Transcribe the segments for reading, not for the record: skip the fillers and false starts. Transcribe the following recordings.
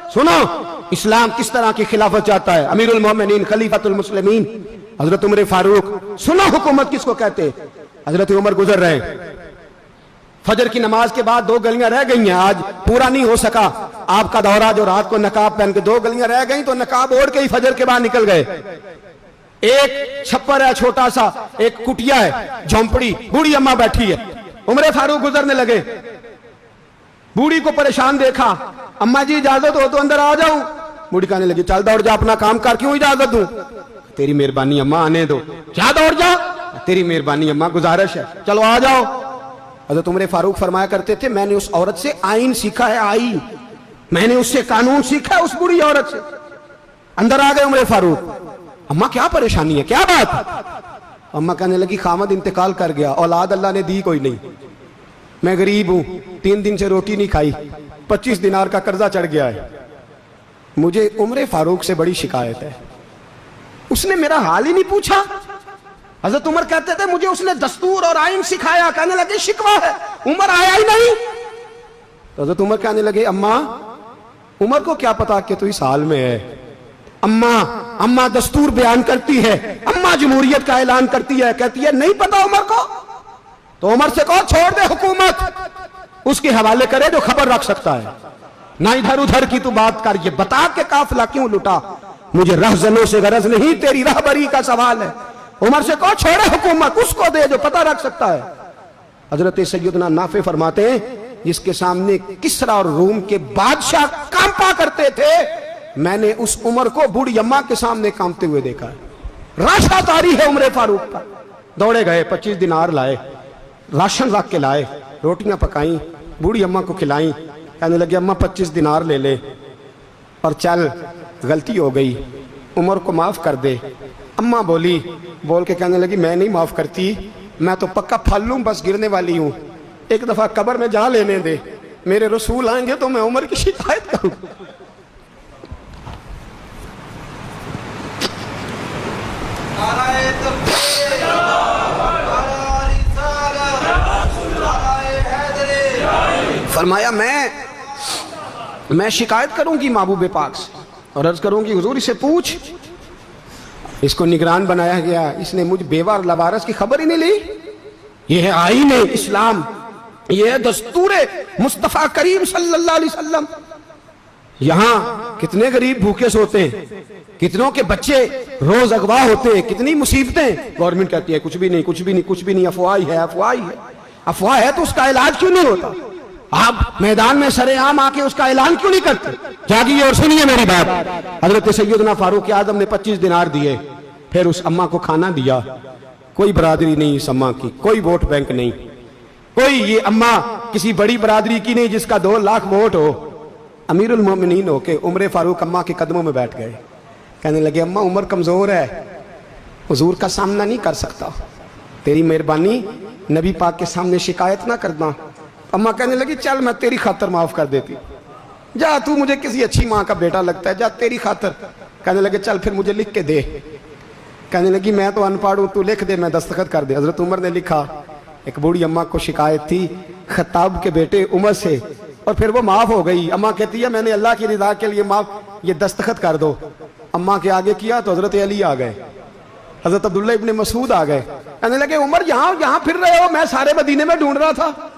सुनो इस्लाम किस तरह की खिलाफत चाहता है। अमीरुल मोमिनीन खलीफतुल मुस्लिमीन हजरत उमर फारूक। सुनो हुकूमत किसको कहते हैं। हजरत उमर गुजर रहे, फजर की नमाज के बाद 2 गलियां रह गई हैं, आज पूरा नहीं हो सका आपका दौरा, जो रात को नकाब पहन के 2 गलियां रह गई तो नकाब ओढ़ के ही फजर के बाद निकल गए। एक छप्पर है छोटा सा, एक कुटिया है, झोंपड़ी, बूढ़ी अम्मा बैठी है। उमर फारूक गुजरने लगे, बूढ़ी को परेशान देखा, अम्मा जी इजाजत हो तो अंदर आ जाऊं। बूढ़ी कहने लगी चल दौड़ जा, अपना काम कर, क्यों इजाजत दूं। तेरी मेहरबानी अम्मा, आने दो। क्या दौड़ जा, तेरी मेहरबानी अम्मा, गुजारिश है, चलो आ जाओ। हज़रत उमर फारूक फरमाया करते थे मैंने उस औरत से आईन सीखा है, आईन, मैंने उससे कानून सीखा है, उस बुरी औरत से। अंदर आ गए उमर फारूक, अम्मा क्या परेशानी है, क्या बात। अम्मा कहने लगी खामद इंतकाल कर गया, औलाद अल्लाह ने दी कोई नहीं, मैं गरीब हूं, 3 दिन से रोटी नहीं खाई, 25 दिनार का कर्जा चढ़ गया है, मुझे उमर फारूक से बड़ी शिकायत है। उसने मेरा हाल ही नहीं पूछा। हजरत उमर कहते थे मुझे उसने दस्तूर और आइन सिखाया। कहने लगे शिकवा है, उमर आया ही नहीं। तो हजरत उमर कहने लगे अम्मा, उमर को क्या पता कि तू इस हाल में है। अम्मा दस्तूर बयान करती है, अम्मा जमहूरियत का ऐलान करती है, कहती है नहीं पता उमर को। तो उमर से कहो छोड़ दे हुकूमत, उसके हवाले करे जो खबर रख सकता है, ना इधर उधर की तू बात कर। ये बता के काफिला क्यों लुटा, मुझे रहजनों से गरज नहीं, तेरी रहबरी का सवाल है। उमर से कहो छोड़े हुकूमत, उसको दे जो पता रख सकता है। हजरत सैयदना नाफे फरमाते हैं जिसके सामने किसरा और रूम के बादशाह कांपा करते थे, मैंने उस उमर को बूढ़ी अम्मा के सामने कांपते हुए देखा है। राशा तारी है उमर फारूक का। दौड़े गए, 25 दिनार लाए, राशन रख के लाए, रोटियां पकाई, बूढ़ी अम्मा को खिलाई। कहने लगे अम्मा 25 दिनार ले ले और चल, गलती हो गई, उमर को माफ कर दे। अम्मा बोल के कहने लगी मैं नहीं माफ करती, मैं तो पक्का फल लूं, बस गिरने वाली हूं, एक दफा कब्र में जा लेने दे, मेरे रसूल आएंगे तो मैं उमर की शिकायत करूं। फरमाया मैं शिकायत करूंगी महबूब पाक से और अर्ज करूंगी हुजूर इसे पूछ, इसको निगरान बनाया गया, इसने मुझ बेवा और लवारस की खबर ही नहीं ली। यह है आईन इस्लाम, यह है दस्तूर मुस्तफा करीम सल्लल्लाहु अलैहि वसल्लम। यहां कितने गरीब भूखे सोते हैं, कितनों के बच्चे रोज अगवा होते हैं, कितनी मुसीबतें। गवर्नमेंट कहती है कुछ भी नहीं, कुछ भी नहीं, कुछ भी नहीं, अफवाह ही है, अफवाह ही है। अफवाह है तो उसका इलाज क्यों नहीं होता। आप मैदान में सरेआम आके उसका ऐलान क्यों नहीं करते। जागिए और सुनिए मेरी बात। हजरत सैयदना फारूक आजम ने 25 दिनार दिए, फिर उस अम्मा को खाना दिया। कोई बरादरी नहीं इस अम्मा की, कोई वोट बैंक नहीं, कोई ये अम्मा किसी बड़ी बरादरी की नहीं जिसका 2 लाख वोट हो। अमीरुल मोमिनीन होके उमर फारूक अम्मा के कदमों में बैठ गए। कहने लगे अम्मा उमर कमजोर है, हुजूर का सामना नहीं कर सकता, तेरी मेहरबानी नबी पाक के सामने शिकायत ना करना। अम्मा कहने लगी चल मैं तेरी खातर माफ कर देती, जा तू मुझे किसी अच्छी माँ का बेटा लगता है, जा तेरी खातर। कहने लगे चल फिर मुझे लिख के दे। कहने लगी मैं तो अनपढ़ हूं, तू लिख दे, मैं दस्तखत कर दे। हजरत उमर ने लिखा। एक बूढ़ी अम्मा को शिकायत थी खत्ताब के बेटे उमर से, और फिर वो माफ हो गई। अम्मा कहती है मैंने अल्लाह की रिदा के लिए माफ, ये दस्तखत कर दो। अम्मा के आगे किया तो हजरत अली आ गए, हजरत अब्दुल्ला इब्ने मसूद आ गए। कहने लगे उमर यहाँ फिर रहे हो, मैं सारे मदीने में ढूंढ रहा था।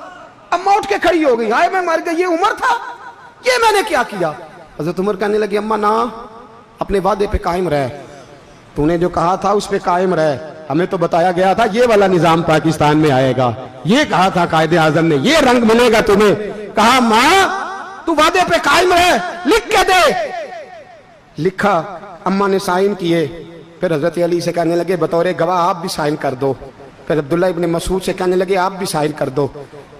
अम्मा उठ के खड़ी हो गई, हाय मैं मर गई, ये उमर था, ये मैंने क्या किया। हजरत उमर कहने लगे अम्मा ना, अपने वादे पे कायम रह, तूने जो कहा था उस पे कायम रह। हमें तो बताया गया था ये वाला निजाम पाकिस्तान में आएगा, ये कहा था कायदे आजम ने, ये रंग मिलेगा तुम्हें। कहा माँ तू वादे पे कायम रह, लिख के दे। लिखा, अम्मा ने साइन किए। फिर हजरत अली से कहने लगे बतौर गवाह आप भी साइन कर दो। फिर अब्दुल्ला इब्ने मसूद से कहने लगे आप भी साइन कर दो।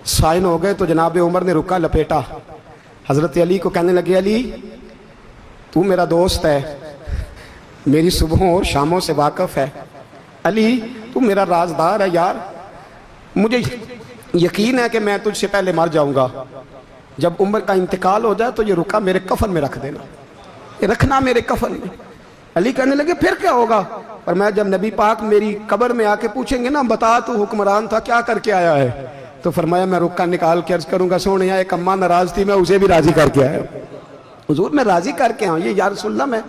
साइन हो गए तो जनाब उमर ने रुका लपेटा। हजरत अली को कहने लगे अली तू मेरा दोस्त है, मेरी सुबहों और शामों से वाकिफ है, अली तू मेरा राजदार है यार, मुझे यकीन है कि मैं तुझसे पहले मर जाऊंगा, जब उमर का इंतकाल हो जाए तो ये रुका मेरे कफन में रख देना, ये रखना मेरे कफन में। अली कहने लगे फिर क्या होगा। पर मैं जब नबी पाक मेरी कब्र में आके पूछेंगे ना बता तू हुक्मरान था क्या करके आया है, तो फरमाया मैं रुक्का निकाल के अर्ज करूंगा सोने एक अम्मा नाराज थी मैं उसे भी राजी करके आया। हुजूर मैं राजी करके आऊँ, ये या रसूलल्लाह मैं